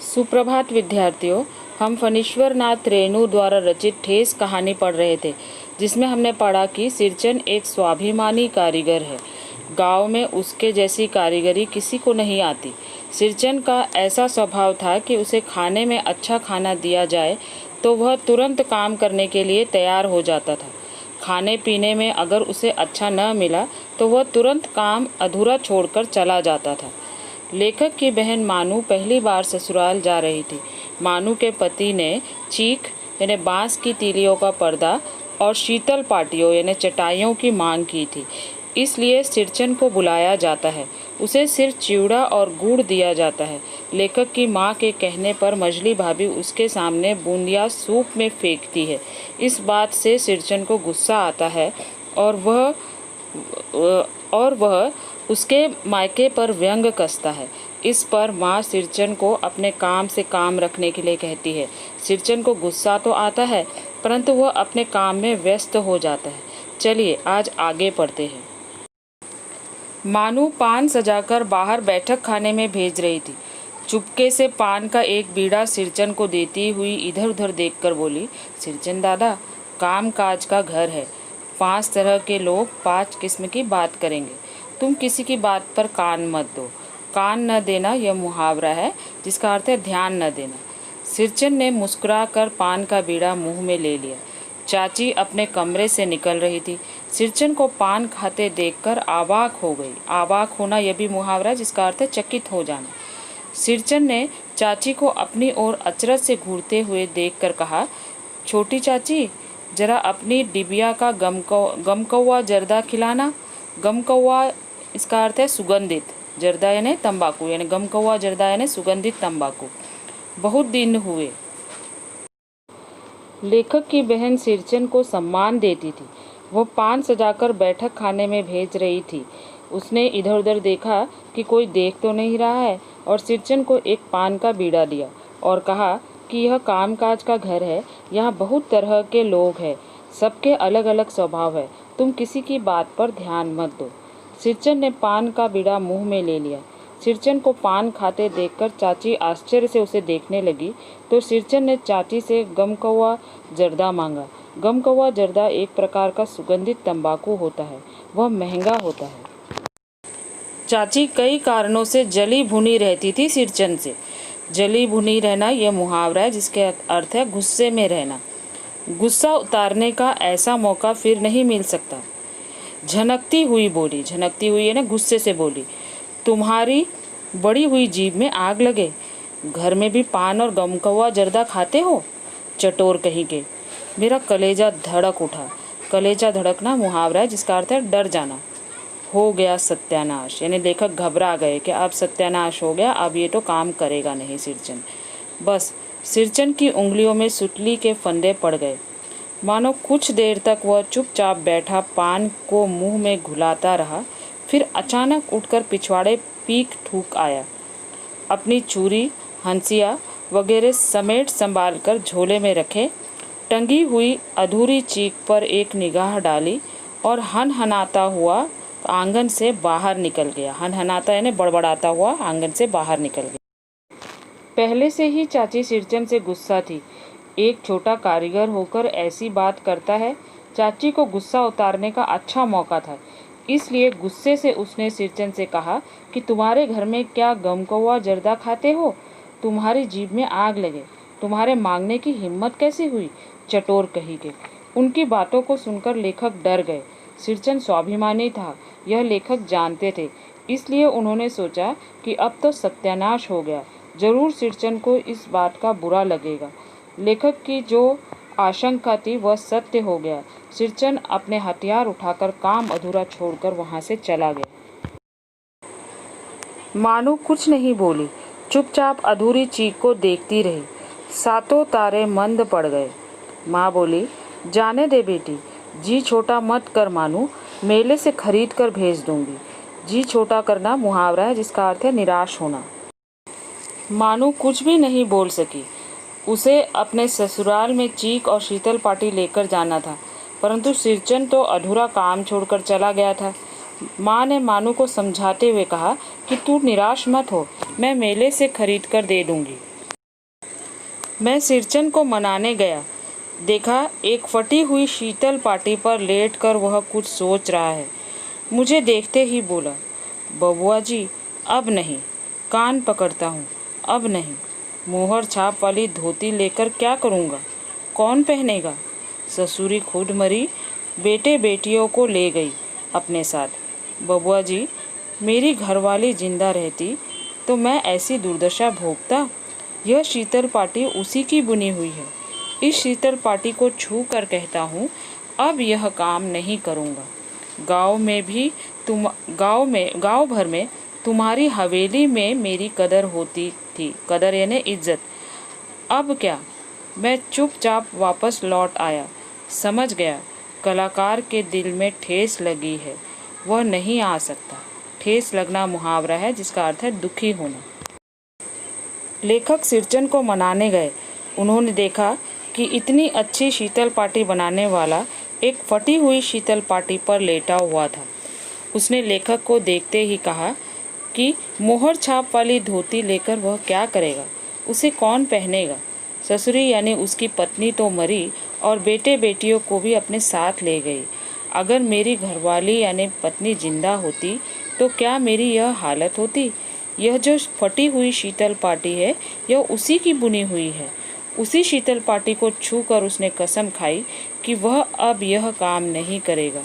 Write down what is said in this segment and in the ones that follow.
सुप्रभात विद्यार्थियों। हम फणीश्वर नाथ रेणु द्वारा रचित ठेस कहानी पढ़ रहे थे, जिसमें हमने पढ़ा कि सिरचन एक स्वाभिमानी कारीगर है। गांव में उसके जैसी कारीगरी किसी को नहीं आती। सिरचन का ऐसा स्वभाव था कि उसे खाने में अच्छा खाना दिया जाए तो वह तुरंत काम करने के लिए तैयार हो जाता था। खाने पीने में अगर उसे अच्छा न मिला तो वह तुरंत काम अधूरा छोड़कर चला जाता था। लेखक की बहन मानू पहली बार ससुराल जा रही थी। मानू के पति ने चीख यानी बांस की तीलियों का पर्दा और शीतल पाटियों यानी चटाइयों की मांग की थी, इसलिए सिरचन को बुलाया जाता है। उसे सिर्फ चिवड़ा और गुड़ दिया जाता है। लेखक की माँ के कहने पर मझली भाभी उसके सामने बूंदिया सूप में फेंकती है। इस बात से सिरचन को गुस्सा आता है और वह उसके मायके पर व्यंग कसता है। इस पर माँ सिरचन को अपने काम से काम रखने के लिए कहती है। सिरचन को गुस्सा तो आता है, परंतु वह अपने काम में व्यस्त हो जाता है। चलिए आज आगे पढ़ते हैं। मानू पान सजाकर बाहर बैठक खाने में भेज रही थी। चुपके से पान का एक बीड़ा सिरचन को देती हुई इधर उधर देखकर बोली, सिरचन दादा, काम काज का घर है। 5 तरह के लोग 5 किस्म की बात करेंगे। तुम किसी की बात पर कान मत दो। कान न देना यह मुहावरा है, जिसका अर्थ है ध्यान न देना। सिरचन ने मुस्कुराकर पान का बीड़ा मुंह में ले लिया। चाची अपने कमरे से निकल रही थी। सिरचन को पान खाते देखकर अवाक हो गई। अवाक होना यह भी मुहावरा है, जिसका अर्थ है चकित हो जाना। सिरचन ने चाची को अपनी ओर अचरज से घूरते हुए देखकर कहा, छोटी चाची, जरा अपनी डिबिया का गमकौवा जर्दा खिलाना। गमकौवा इसका अर्थ है सुगंधित, जर्दा यानी तंबाकू, यानी गमकौवा जर्दा यानी सुगंधित तंबाकू। बहुत दिन हुए। लेखक की बहन सिरचन को सम्मान देती थी। वह पान सजाकर बैठक खाने में भेज रही थी। उसने इधर उधर देखा कि कोई देख तो नहीं रहा है और सिरचन को एक पान का बीड़ा दिया और कहा कि यह कामकाज का घर है। यहाँ बहुत तरह के लोग हैं, सबके अलग अलग स्वभाव है। तुम किसी की बात पर ध्यान मत दो। सिरचन ने पान का बीड़ा मुंह में ले लिया। सिरचन को पान खाते देखकर चाची आश्चर्य से उसे देखने लगी तो सिरचन ने चाची से गमकौवा जर्दा मांगा। गमकौवा जर्दा एक प्रकार का सुगंधित तंबाकू होता है। वह महंगा होता है। चाची कई कारणों से जली भुनी रहती थी सिरचन से। जली भुनी रहना यह मुहावरा है, जिसके अर्थ है गुस्से में रहना। गुस्सा उतारने का ऐसा मौका फिर नहीं मिल सकता। झनकती हुई बोली, झनकती हुई है ना, गुस्से से बोली, तुम्हारी बड़ी हुई जीभ में आग लगे। घर में भी पान और गमकौवा जर्दा खाते हो, चटोर कहीं के। मेरा कलेजा धड़क उठा। कलेजा धड़कना मुहावरा है, जिसका अर्थ है डर जाना। हो गया सत्यानाश, यानी लेखक घबरा गए कि अब सत्यानाश हो गया, अब ये तो काम करेगा नहीं सिरचन। बस सिरचन की उंगलियों में सुतली के फंदे पड़ गए। मानो कुछ देर तक वह चुपचाप बैठा पान को मुंह में घुलाता रहा। फिर अचानक उठकर पिछवाड़े पीक ठूक आया। अपनी चूड़ी, हंसिया वगैरह समेट संभाल कर झोले में रखे, टंगी हुई अधूरी चीख पर एक निगाह डाली और हनहनाता हुआ आंगन से बाहर निकल गया। हनहनाता यानी बड़बड़ाता हुआ आंगन से बाहर निकल गया। पहले से ही चाची सिरचन से गुस्सा थी। एक छोटा कारीगर होकर ऐसी बात करता है। चाची को गुस्सा उतारने का अच्छा मौका था, इसलिए गुस्से से उसने सिरचन से कहा कि तुम्हारे घर में क्या गमकौवा जर्दा खाते हो? तुम्हारी जीभ में आग लगे। तुम्हारे मांगने की हिम्मत कैसी हुई, चटोर कही के। उनकी बातों को सुनकर लेखक डर गए। सिरचन स्वाभिमानी था, यह लेखक जानते थे, इसलिए उन्होंने सोचा कि अब तो सत्यानाश हो गया। जरूर सिरचन को इस बात का बुरा लगेगा। लेखक की जो आशंका थी वह सत्य हो गया। सिरचन अपने हथियार उठाकर काम अधूरा छोड़कर वहां से चला गया। मानू कुछ नहीं बोली, चुपचाप अधूरी चीख को देखती रही। सातों तारे मंद पड़ गए। माँ बोली, जाने दे बेटी, जी छोटा मत कर मानू, मेले से खरीद कर भेज दूंगी। जी छोटा करना मुहावरा है, जिसका अर्थ है निराश होना। मानू कुछ भी नहीं बोल सकी। उसे अपने ससुराल में चीख और शीतल पाटी लेकर जाना था, परंतु सिरचन तो अधूरा काम छोड़कर चला गया था। माँ ने मानू को समझाते हुए कहा कि तू निराश मत हो, मैं मेले से खरीद कर दे दूंगी। मैं सिरचन को मनाने गया, देखा एक फटी हुई शीतल पाटी पर लेटकर वह कुछ सोच रहा है। मुझे देखते ही बोला, बबुआ जी अब नहीं, कान पकड़ता हूँ, अब नहीं। मोहर छाप वाली धोती लेकर क्या करूँगा, कौन पहनेगा? ससुरी खुद मरी, बेटे बेटियों को ले गई अपने साथ। बबुआ जी, मेरी घरवाली जिंदा रहती तो मैं ऐसी दुर्दशा भोगता? यह शीतल पाटी उसी की बुनी हुई है। इस शीतल पाटी को छू कर कहता हूँ, अब यह काम नहीं करूँगा। गांव भर में तुम्हारी हवेली में मेरी कदर होती थी, कदर यानी इज्जत। अब क्या? मैं चुपचाप वापस लौट आया। समझ गया कलाकार के दिल में ठेस लगी है, वह नहीं आ सकता। ठेस लगना मुहावरा है जिसका अर्थ है दुखी होना। लेखक सिरचन को मनाने गए। उन्होंने देखा कि इतनी अच्छी शीतल पाटी बनाने वाला एक फटी हुई शीतल पाटी पर लेटा हुआ था। उसने लेखक को देखते ही कहा कि मोहर छाप वाली धोती लेकर वह क्या करेगा, उसे कौन पहनेगा? ससुरी यानी उसकी पत्नी तो मरी और बेटे बेटियों को भी अपने साथ ले गई। अगर मेरी घरवाली यानी पत्नी जिंदा होती तो क्या मेरी यह हालत होती? यह जो फटी हुई शीतल पाटी है, यह उसी की बुनी हुई है। उसी शीतल पाटी को छूकर उसने कसम खाई कि वह अब यह काम नहीं करेगा।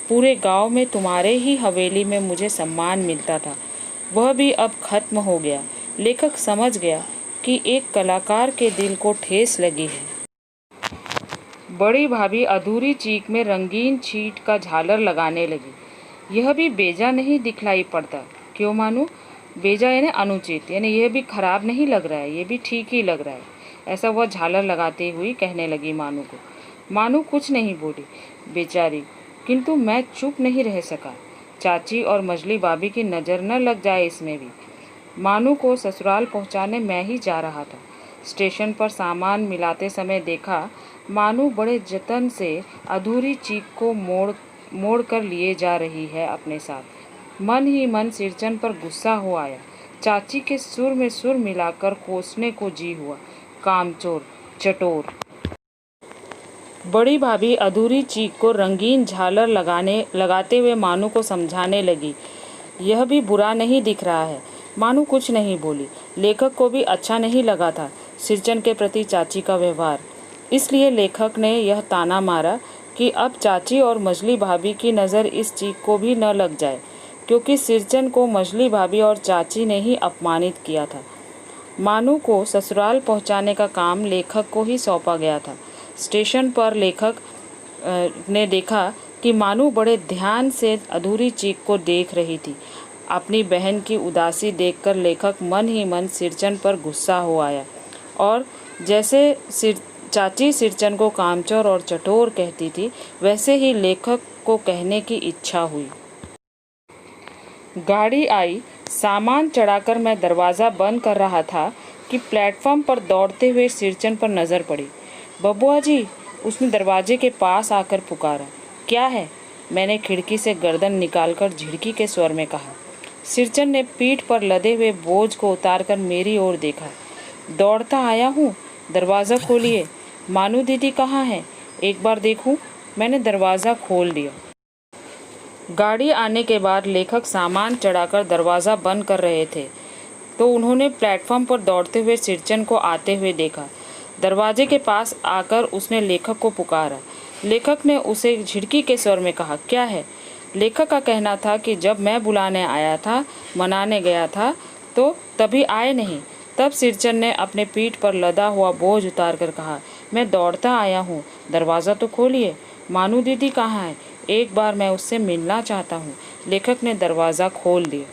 पूरे गांव में तुम्हारे ही हवेली में मुझे सम्मान मिलता था, वह भी अब खत्म हो गया। लेखक समझ गया कि एक कलाकार के दिल को ठेस लगी है। बड़ी भाभी अधूरी चीख में रंगीन छीट का झालर लगाने लगी। यह भी बेजा नहीं दिखलाई पड़ता। क्यों मानू? बेजा यानी अनुचित, यानी यह भी खराब नहीं लग रहा है, ये भी ठीक ही लग रहा है। ऐसा वह झालर लगाते हुए कहने लगी मानू को। मानू कुछ नहीं बोली बेचारी, किंतु मैं चुप नहीं रह सका। चाची और मजली भाभी की नज़र न लग जाए इसमें भी। मानू को ससुराल पहुंचाने मैं ही जा रहा था। स्टेशन पर सामान मिलाते समय देखा मानू बड़े जतन से अधूरी चीख को मोड़ कर लिए जा रही है अपने साथ। मन ही मन सिरचन पर गुस्सा हो आया। चाची के सुर में सुर मिलाकर कोसने को जी हुआ। कामचोर, चटोर। बड़ी भाभी अधूरी चीख को रंगीन झालर लगाते हुए मानू को समझाने लगी। यह भी बुरा नहीं दिख रहा है। मानू कुछ नहीं बोली। लेखक को भी अच्छा नहीं लगा था सिरचन के प्रति चाची का व्यवहार। इसलिए लेखक ने यह ताना मारा कि अब चाची और मजली भाभी की नज़र इस चीख को भी न लग जाए, क्योंकि सिरचन को मजली भाभी और चाची ने ही अपमानित किया था। मानू को ससुराल पहुंचाने का काम लेखक को ही सौंपा गया था। स्टेशन पर लेखक ने देखा कि मानू बड़े ध्यान से अधूरी चीख को देख रही थी। अपनी बहन की उदासी देखकर लेखक मन ही मन सिरचन पर गुस्सा हो आया और जैसे चाची सिरचन को कामचोर और चटोर कहती थी, वैसे ही लेखक को कहने की इच्छा हुई। गाड़ी आई। सामान चढ़ाकर मैं दरवाज़ा बंद कर रहा था कि प्लेटफॉर्म पर दौड़ते हुए सिरचन पर नज़र पड़ी। बबुआ जी, उसने दरवाजे के पास आकर पुकारा। क्या है? मैंने खिड़की से गर्दन निकालकर झिड़की के स्वर में कहा। सिरचन ने पीठ पर लदे हुए बोझ को उतारकर मेरी ओर देखा। दौड़ता आया हूँ, दरवाज़ा खोलिए। मानू दीदी कहाँ है? एक बार देखूँ। मैंने दरवाज़ा खोल दिया। गाड़ी आने के बाद लेखक सामान चढ़ाकर दरवाज़ा बंद कर रहे थे तो उन्होंने प्लेटफॉर्म पर दौड़ते हुए सिरचन को आते हुए देखा। दरवाजे के पास आकर उसने लेखक को पुकारा। लेखक ने उसे झिड़की के स्वर में कहा, क्या है? लेखक का कहना था कि जब मैं बुलाने आया था, मनाने गया था, तो तभी आए नहीं। तब सिरचन ने अपने पीठ पर लदा हुआ बोझ उतार कर कहा, मैं दौड़ता आया हूँ, दरवाज़ा तो खोलिए। मानू दीदी कहाँ है? एक बार मैं उससे मिलना चाहता हूँ। लेखक ने दरवाज़ा खोल दिया।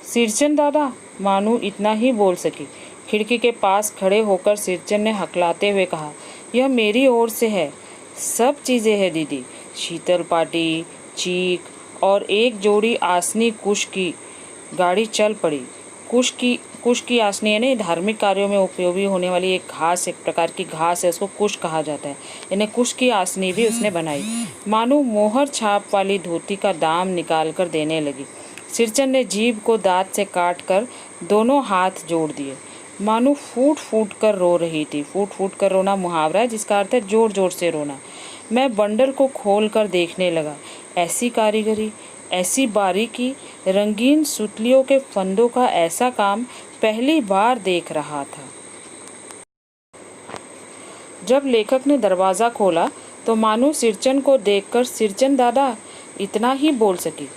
सिरचन दादा, मानू इतना ही बोल सकी। खिड़की के पास खड़े होकर सिरचन ने हकलाते हुए कहा, यह मेरी ओर से है। सब चीज़ें हैं दीदी, शीतल पाटी, चीक और एक जोड़ी आसनी कुश की। गाड़ी चल पड़ी। कुश की आसनी यानी धार्मिक कार्यों में उपयोगी होने वाली एक घास, एक प्रकार की घास है, उसको कुश कहा जाता है। यानी कुश की आसनी भी उसने बनाई। मानू मोहर छाप वाली धोती का दाम निकाल कर देने लगी। सिरचन ने जीभ को दांत से काट कर दोनों हाथ जोड़ दिए। मानू फूट फूट कर रो रही थी। फूट फूट कर रोना मुहावरा है जिसका अर्थ है जोर जोर से रोना। मैं बंडल को खोल कर देखने लगा। ऐसी कारीगरी, ऐसी बारीकी, रंगीन सुतलियों के फंदों का ऐसा काम पहली बार देख रहा था। जब लेखक ने दरवाज़ा खोला तो मानू सिरचन को देखकर सिरचन दादा इतना ही बोल सकी।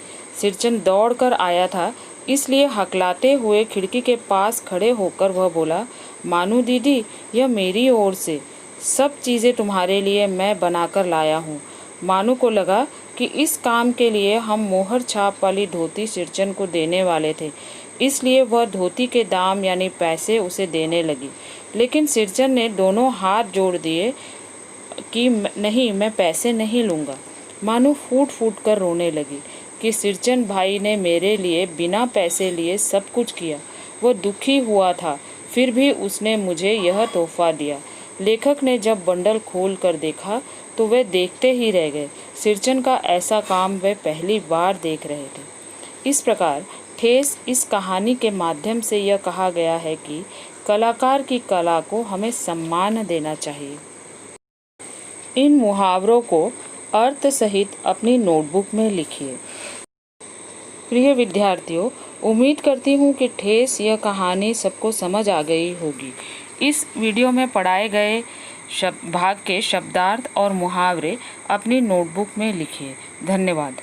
सिरचन दौड़कर आया था, इसलिए हकलाते हुए खिड़की के पास खड़े होकर वह बोला, मानू दीदी, यह मेरी ओर से सब चीज़ें तुम्हारे लिए मैं बनाकर लाया हूँ। मानू को लगा कि इस काम के लिए हम मोहर छाप वाली धोती सिरचन को देने वाले थे, इसलिए वह धोती के दाम यानी पैसे उसे देने लगी। लेकिन सिरचन ने दोनों हाथ जोड़ दिए कि नहीं, मैं पैसे नहीं लूँगा। मानू फूट फूट कर रोने लगी कि सिरचन भाई ने मेरे लिए बिना पैसे लिए सब कुछ किया। वह दुखी हुआ था, फिर भी उसने मुझे यह तोहफा दिया। लेखक ने जब बंडल खोल कर देखा तो वे देखते ही रह गए। सिरचन का ऐसा काम वे पहली बार देख रहे थे। इस प्रकार ठेस इस कहानी के माध्यम से यह कहा गया है कि कलाकार की कला को हमें सम्मान देना चाहिए। इन मुहावरों को अर्थ सहित अपनी नोटबुक में लिखिए। प्रिय विद्यार्थियों, उम्मीद करती हूँ कि ठेस यह कहानी सबको समझ आ गई होगी। इस वीडियो में पढ़ाए गए भाग के शब्दार्थ और मुहावरे अपनी नोटबुक में लिखिए। धन्यवाद।